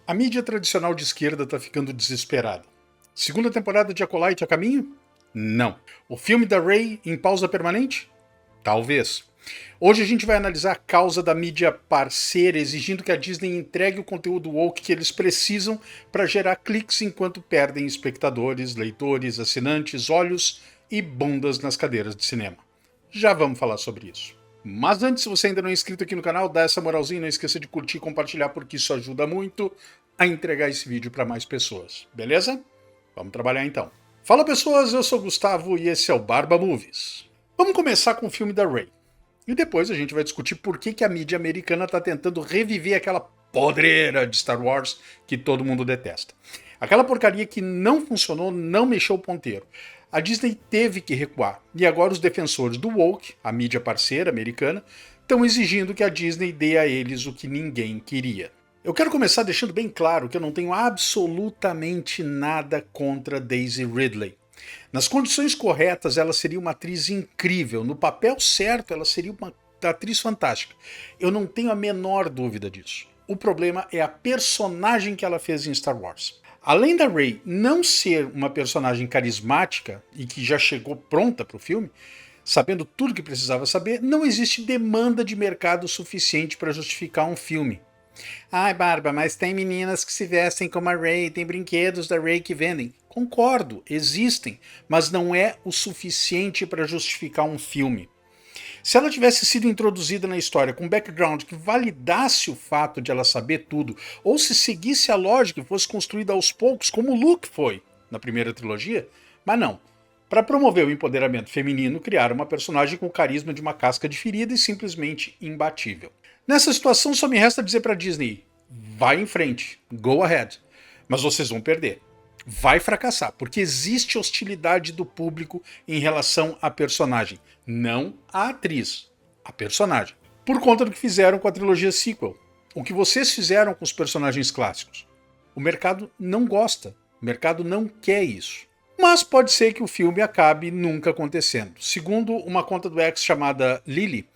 A mídia tradicional de esquerda está ficando desesperada. Segunda temporada de Acolyte a caminho? Não. O filme da Rey em pausa permanente? Talvez. Hoje a gente vai analisar a causa da mídia parceira exigindo que a Disney entregue o conteúdo woke que eles precisam para gerar cliques enquanto perdem espectadores, leitores, assinantes, olhos e bundas nas cadeiras de cinema. Já vamos falar sobre isso. Mas antes, se você ainda não é inscrito aqui no canal, dá essa moralzinha, não esqueça de curtir e compartilhar porque isso ajuda muito a entregar esse vídeo para mais pessoas, beleza? Vamos trabalhar então. Fala pessoas, eu sou o Gustavo e esse é o Barba Movies. Vamos começar com o filme da Rey. E depois a gente vai discutir por que a mídia americana está tentando reviver aquela podreira de Star Wars que todo mundo detesta. Aquela porcaria que não funcionou, não mexeu o ponteiro. A Disney teve que recuar, e agora os defensores do woke, a mídia parceira americana, estão exigindo que a Disney dê a eles o que ninguém queria. Eu quero começar deixando bem claro que eu não tenho absolutamente nada contra Daisy Ridley. Nas condições corretas, ela seria uma atriz incrível. No papel certo, ela seria uma atriz fantástica. Eu não tenho a menor dúvida disso. O problema é a personagem que ela fez em Star Wars. Além da Rey não ser uma personagem carismática e que já chegou pronta para o filme, sabendo tudo que precisava saber, não existe demanda de mercado suficiente para justificar um filme. Ai, Barba, mas tem meninas que se vestem como a Rey, tem brinquedos da Rey que vendem. Concordo, existem, mas não é o suficiente para justificar um filme. Se ela tivesse sido introduzida na história com um background que validasse o fato de ela saber tudo, ou se seguisse a lógica e fosse construída aos poucos, como o Luke foi na primeira trilogia, mas não. Para promover o empoderamento feminino, criaram uma personagem com o carisma de uma casca de ferida e simplesmente imbatível. Nessa situação, só me resta dizer para a Disney: vai em frente, go ahead, mas vocês vão perder. Vai fracassar, porque existe hostilidade do público em relação à personagem, não à atriz, a personagem. Por conta do que fizeram com a trilogia sequel, o que vocês fizeram com os personagens clássicos. O mercado não gosta, o mercado não quer isso. Mas pode ser que o filme acabe nunca acontecendo. Segundo uma conta do X chamada Lily,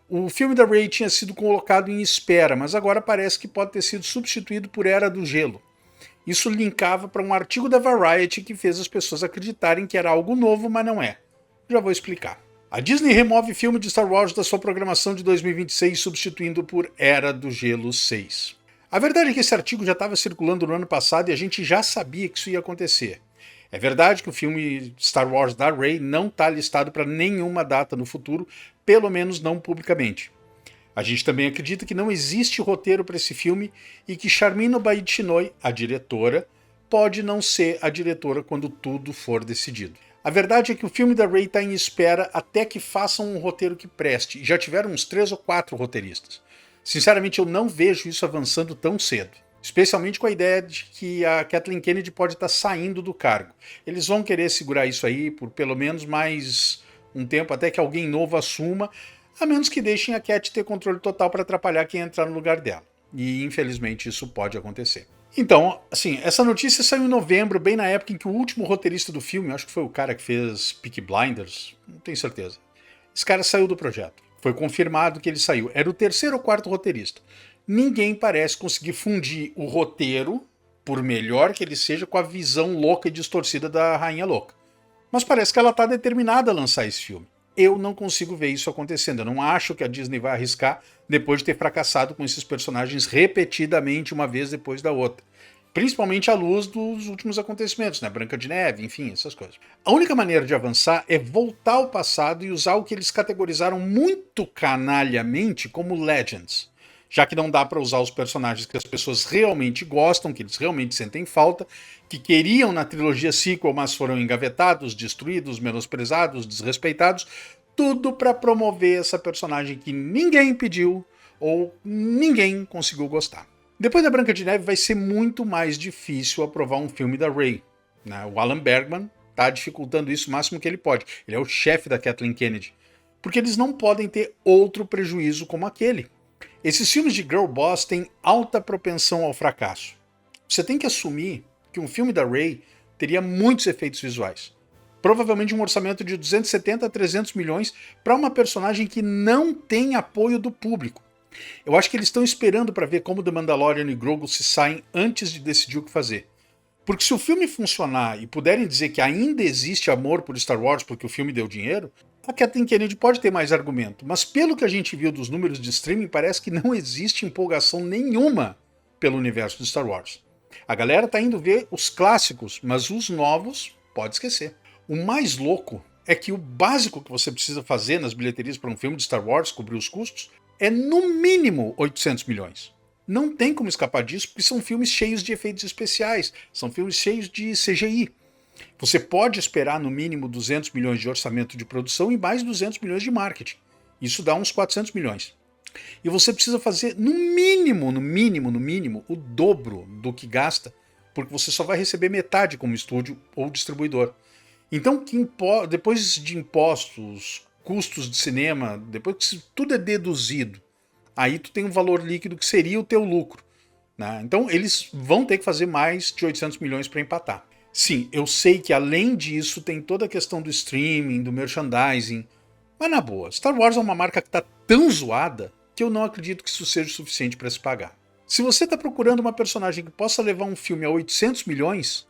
o filme da Rey tinha sido colocado em espera, mas agora parece que pode ter sido substituído por Era do Gelo. Isso linkava para um artigo da Variety que fez as pessoas acreditarem que era algo novo, mas não é. Já vou explicar. A Disney remove filme de Star Wars da sua programação de 2026, substituindo por Era do Gelo 6. A verdade é que esse artigo já estava circulando no ano passado e a gente já sabia que isso ia acontecer. É verdade que o filme Star Wars da Rey não está listado para nenhuma data no futuro, pelo menos não publicamente. A gente também acredita que não existe roteiro para esse filme e que Sharmeen Obaid-Chinoy, a diretora, pode não ser a diretora quando tudo for decidido. A verdade é que o filme da Rey está em espera até que façam um roteiro que preste, e já tiveram uns 3 ou 4 roteiristas. Sinceramente, eu não vejo isso avançando tão cedo. Especialmente com a ideia de que a Kathleen Kennedy pode estar saindo do cargo. Eles vão querer segurar isso aí por pelo menos mais um tempo, até que alguém novo assuma, a menos que deixem a Cat ter controle total para atrapalhar quem entrar no lugar dela. E infelizmente isso pode acontecer. Então, assim, essa notícia saiu em novembro, bem na época em que o último roteirista do filme, acho que foi o cara que fez Peaky Blinders, não tenho certeza. Esse cara saiu do projeto. Foi confirmado que ele saiu. Era o 3º ou 4º roteirista. Ninguém parece conseguir fundir o roteiro, por melhor que ele seja, com a visão louca e distorcida da Rainha Louca. Mas parece que ela está determinada a lançar esse filme. Eu não consigo ver isso acontecendo. Eu não acho que a Disney vai arriscar depois de ter fracassado com esses personagens repetidamente, uma vez depois da outra. Principalmente à luz dos últimos acontecimentos, né? Branca de Neve, enfim, essas coisas. A única maneira de avançar é voltar ao passado e usar o que eles categorizaram muito canalhamente como Legends. Já que não dá para usar os personagens que as pessoas realmente gostam, que eles realmente sentem falta, que queriam na trilogia sequel, mas foram engavetados, destruídos, menosprezados, desrespeitados, tudo para promover essa personagem que ninguém pediu ou ninguém conseguiu gostar. Depois da Branca de Neve vai ser muito mais difícil aprovar um filme da Rey, né? O Alan Bergman está dificultando isso o máximo que ele pode. Ele é o chefe da Kathleen Kennedy. Porque eles não podem ter outro prejuízo como aquele. Esses filmes de girl boss têm alta propensão ao fracasso. Você tem que assumir que um filme da Rey teria muitos efeitos visuais. Provavelmente um orçamento de 270 a 300 milhões para uma personagem que não tem apoio do público. Eu acho que eles estão esperando para ver como The Mandalorian e Grogu se saem antes de decidir o que fazer. Porque se o filme funcionar e puderem dizer que ainda existe amor por Star Wars porque o filme deu dinheiro, a Kathleen Kennedy pode ter mais argumento. Mas pelo que a gente viu dos números de streaming, parece que não existe empolgação nenhuma pelo universo de Star Wars. A galera tá indo ver os clássicos, mas os novos, pode esquecer. O mais louco é que o básico que você precisa fazer nas bilheterias para um filme de Star Wars, cobrir os custos, é no mínimo 800 milhões. Não tem como escapar disso, porque são filmes cheios de efeitos especiais, são filmes cheios de CGI. Você pode esperar no mínimo 200 milhões de orçamento de produção e mais 200 milhões de marketing. Isso dá uns 400 milhões. E você precisa fazer no mínimo, o dobro do que gasta, porque você só vai receber metade como estúdio ou distribuidor. Então, depois de impostos, custos de cinema, depois que tudo é deduzido, aí tu tem um valor líquido que seria o teu lucro. Né? Então, eles vão ter que fazer mais de 800 milhões para empatar. Sim, eu sei que além disso tem toda a questão do streaming, do merchandising, mas na boa, Star Wars é uma marca que está tão zoada que eu não acredito que isso seja o suficiente para se pagar. Se você está procurando uma personagem que possa levar um filme a 800 milhões,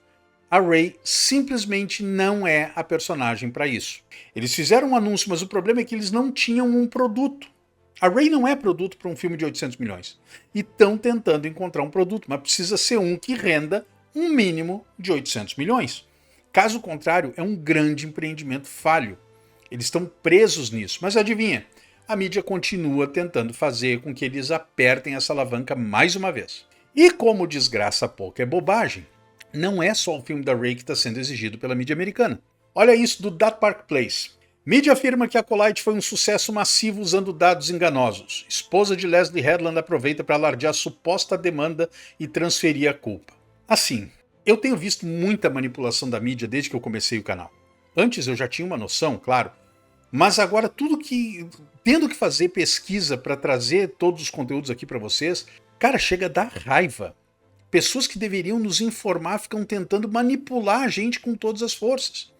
a Rey simplesmente não é a personagem para isso. Eles fizeram um anúncio, mas o problema é que eles não tinham um produto. A Rey não é produto para um filme de 800 milhões. E estão tentando encontrar um produto, mas precisa ser um que renda um mínimo de 800 milhões. Caso contrário, é um grande empreendimento falho. Eles estão presos nisso. Mas adivinha, a mídia continua tentando fazer com que eles apertem essa alavanca mais uma vez. E como desgraça pouca é bobagem, não é só o filme da Rey que está sendo exigido pela mídia americana. Olha isso do That Park Place. Mídia afirma que Acolyte foi um sucesso massivo usando dados enganosos. Esposa de Leslie Headland aproveita para alardear suposta demanda e transferir a culpa. Assim, eu tenho visto muita manipulação da mídia desde que eu comecei o canal. Antes eu já tinha uma noção, claro, mas agora tendo que fazer pesquisa para trazer todos os conteúdos aqui para vocês, cara, chega a dar raiva. Pessoas que deveriam nos informar ficam tentando manipular a gente com todas as forças.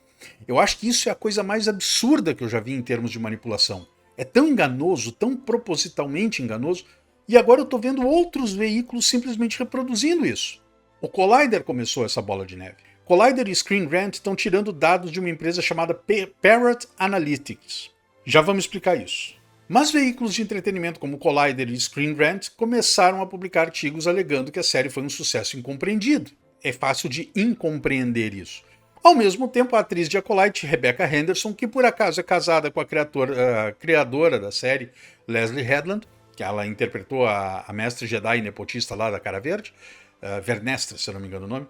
Eu acho que isso é a coisa mais absurda que eu já vi em termos de manipulação. É tão enganoso, tão propositalmente enganoso, e agora eu estou vendo outros veículos simplesmente reproduzindo isso. O Collider começou essa bola de neve. Collider e Screen Rant estão tirando dados de uma empresa chamada Parrot Analytics. Já vamos explicar isso. Mas veículos de entretenimento como Collider e Screen Rant começaram a publicar artigos alegando que a série foi um sucesso incompreendido. É fácil de incompreender isso. Ao mesmo tempo, a atriz de Acolyte, Rebecca Henderson, que por acaso é casada com a criadora da série, Leslie Headland, que ela interpretou a mestre Jedi nepotista lá da Cara Verde, Vernestra, se eu não me engano o nome,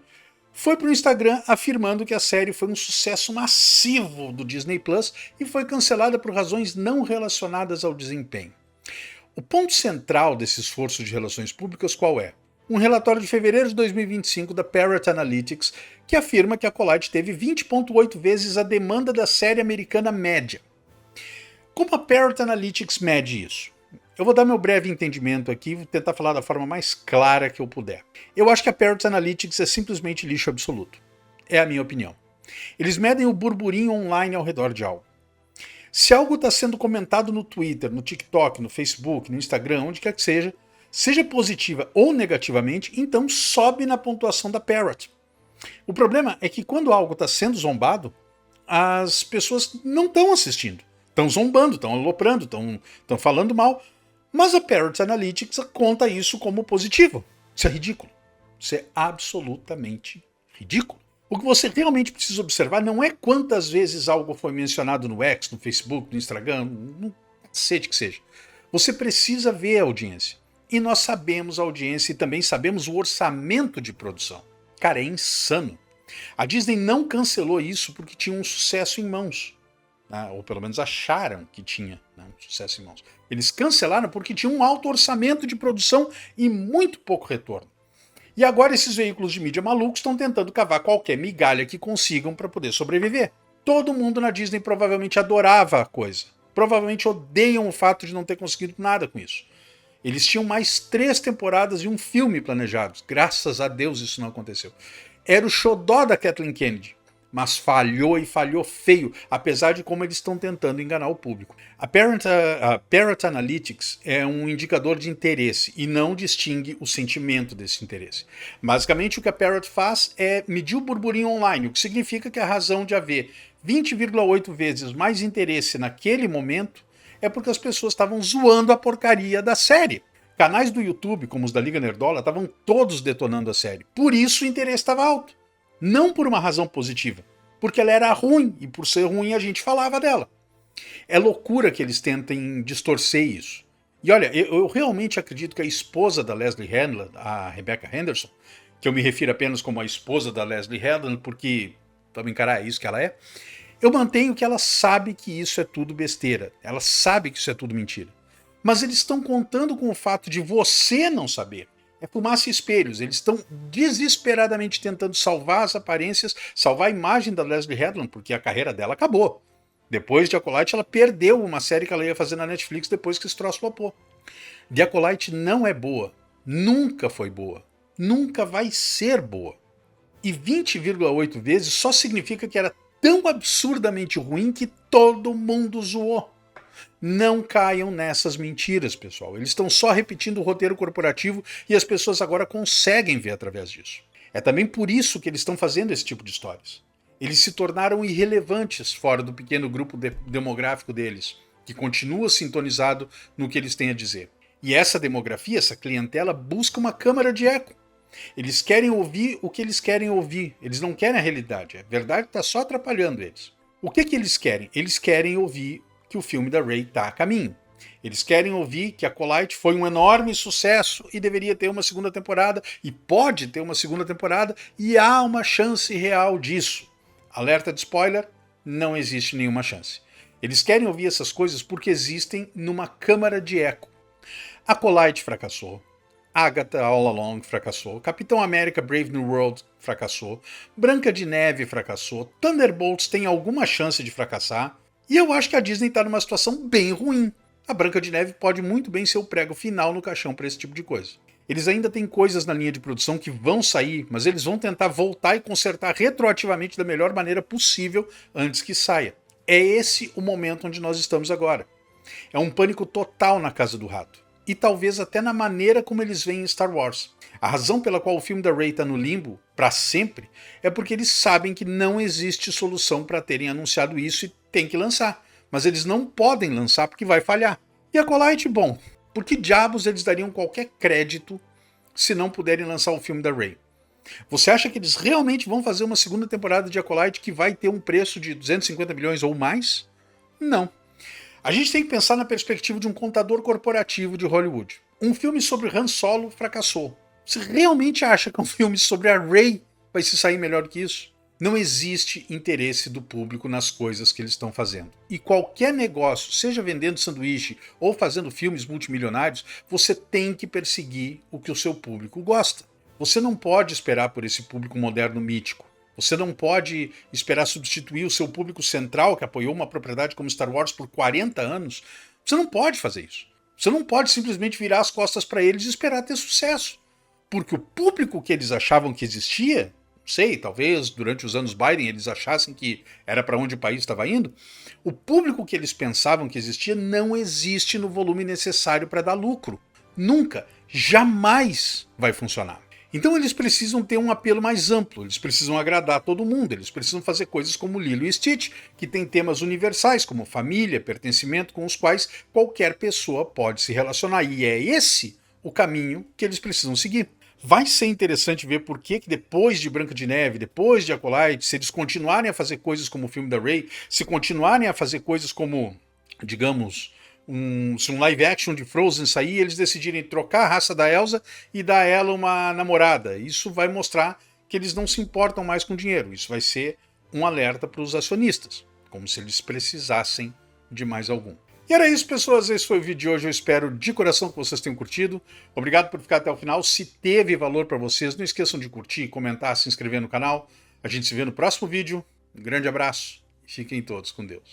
foi para o Instagram afirmando que a série foi um sucesso massivo do Disney Plus e foi cancelada por razões não relacionadas ao desempenho. O ponto central desse esforço de relações públicas qual é? Um relatório de fevereiro de 2025 da Parrot Analytics que afirma que a Acolyte teve 20,8 vezes a demanda da série americana média. Como a Parrot Analytics mede isso? Eu vou dar meu breve entendimento aqui e vou tentar falar da forma mais clara que eu puder. Eu acho que a Parrot Analytics é simplesmente lixo absoluto. É a minha opinião. Eles medem o burburinho online ao redor de algo. Se algo está sendo comentado no Twitter, no TikTok, no Facebook, no Instagram, onde quer que seja positiva ou negativamente, então sobe na pontuação da Parrot. O problema é que quando algo está sendo zombado, as pessoas não estão assistindo. Estão zombando, estão aloprando, estão falando mal. Mas a Parrot Analytics conta isso como positivo. Isso é ridículo. Isso é absolutamente ridículo. O que você realmente precisa observar não é quantas vezes algo foi mencionado no X, no Facebook, no Instagram, no cacete que seja. Você precisa ver a audiência. E nós sabemos a audiência e também sabemos o orçamento de produção. Cara, é insano. A Disney não cancelou isso porque tinha um sucesso em mãos. Ou pelo menos acharam que tinha um sucesso em mãos. Eles cancelaram porque tinha um alto orçamento de produção e muito pouco retorno. E agora esses veículos de mídia malucos estão tentando cavar qualquer migalha que consigam para poder sobreviver. Todo mundo na Disney provavelmente adorava a coisa. Provavelmente odeiam o fato de não ter conseguido nada com isso. Eles tinham mais 3 temporadas e um filme planejados. Graças a Deus isso não aconteceu. Era o xodó da Kathleen Kennedy. mas falhou e falhou feio, apesar de como eles estão tentando enganar o público. A Parrot Analytics é um indicador de interesse e não distingue o sentimento desse interesse. Basicamente, o que a Parrot faz é medir o burburinho online, o que significa que a razão de haver 20,8 vezes mais interesse naquele momento é porque as pessoas estavam zoando a porcaria da série. Canais do YouTube, como os da Liga Nerdola, estavam todos detonando a série. Por isso o interesse estava alto. Não por uma razão positiva, porque ela era ruim, e por ser ruim a gente falava dela. É loucura que eles tentem distorcer isso. E olha, eu realmente acredito que a esposa da Leslie Handler, a Rebecca Henderson, que eu me refiro apenas como a esposa da Leslie Handler, porque, vamos encarar, é isso que ela é, eu mantenho que ela sabe que isso é tudo besteira. Ela sabe que isso é tudo mentira. Mas eles estão contando com o fato de você não saber. É fumaça e espelhos. Eles estão desesperadamente tentando salvar as aparências, salvar a imagem da Leslie Headland, porque a carreira dela acabou. Depois de Acolyte, ela perdeu uma série que ela ia fazer na Netflix depois que esse troço flopou. The Acolyte não é boa. Nunca foi boa. Nunca vai ser boa. E 20,8 vezes só significa que era tão absurdamente ruim que todo mundo zoou. Não caiam nessas mentiras, pessoal. Eles estão só repetindo o roteiro corporativo e as pessoas agora conseguem ver através disso. É também por isso que eles estão fazendo esse tipo de histórias. Eles se tornaram irrelevantes fora do pequeno grupo demográfico deles, que continua sintonizado no que eles têm a dizer. E essa demografia, essa clientela, busca uma câmara de eco. Eles querem ouvir o que eles querem ouvir. Eles não querem a realidade. A verdade está só atrapalhando eles. O que eles querem? Eles querem ouvir que o filme da Rey está a caminho. Eles querem ouvir que Acolyte foi um enorme sucesso e deveria ter uma segunda temporada, e pode ter uma segunda temporada, e há uma chance real disso. Alerta de spoiler, não existe nenhuma chance. Eles querem ouvir essas coisas porque existem numa câmara de eco. Acolyte fracassou. Agatha All Along fracassou. Capitão América Brave New World fracassou. Branca de Neve fracassou. Thunderbolts tem alguma chance de fracassar. E eu acho que a Disney está numa situação bem ruim. A Branca de Neve pode muito bem ser o prego final no caixão para esse tipo de coisa. Eles ainda têm coisas na linha de produção que vão sair, mas eles vão tentar voltar e consertar retroativamente da melhor maneira possível antes que saia. É esse o momento onde nós estamos agora. É um pânico total na Casa do Rato. E talvez até na maneira como eles veem Star Wars. A razão pela qual o filme da Rey está no limbo, para sempre, é porque eles sabem que não existe solução para terem anunciado isso e tem que lançar. Mas eles não podem lançar porque vai falhar. E Acolyte, bom, por que diabos eles dariam qualquer crédito se não puderem lançar o filme da Rey? Você acha que eles realmente vão fazer uma segunda temporada de Acolyte que vai ter um preço de 250 milhões ou mais? Não. A gente tem que pensar na perspectiva de um contador corporativo de Hollywood. Um filme sobre Han Solo fracassou. Você realmente acha que um filme sobre a Rey vai se sair melhor do que isso? Não existe interesse do público nas coisas que eles estão fazendo. E qualquer negócio, seja vendendo sanduíche ou fazendo filmes multimilionários, você tem que perseguir o que o seu público gosta. Você não pode esperar por esse público moderno mítico. Você não pode esperar substituir o seu público central, que apoiou uma propriedade como Star Wars por 40 anos. Você não pode fazer isso. Você não pode simplesmente virar as costas para eles e esperar ter sucesso. Porque o público que eles achavam que existia, não sei, talvez durante os anos Biden eles achassem que era para onde o país estava indo, o público que eles pensavam que existia não existe no volume necessário para dar lucro. Nunca, jamais vai funcionar. Então eles precisam ter um apelo mais amplo, eles precisam agradar todo mundo, eles precisam fazer coisas como Lilo e Stitch, que tem temas universais como família, pertencimento, com os quais qualquer pessoa pode se relacionar. E é esse o caminho que eles precisam seguir. Vai ser interessante ver por que depois de Branca de Neve, depois de Acolyte, se eles continuarem a fazer coisas como o filme da Rey, se continuarem a fazer coisas como, digamos, se um live action de Frozen sair e eles decidirem trocar a raça da Elsa e dar a ela uma namorada. Isso vai mostrar que eles não se importam mais com dinheiro. Isso vai ser um alerta para os acionistas, como se eles precisassem de mais algum. E era isso, pessoas. Esse foi o vídeo de hoje. Eu espero de coração que vocês tenham curtido. Obrigado por ficar até o final. Se teve valor para vocês, não esqueçam de curtir, comentar, se inscrever no canal. A gente se vê no próximo vídeo. Um grande abraço e fiquem todos com Deus.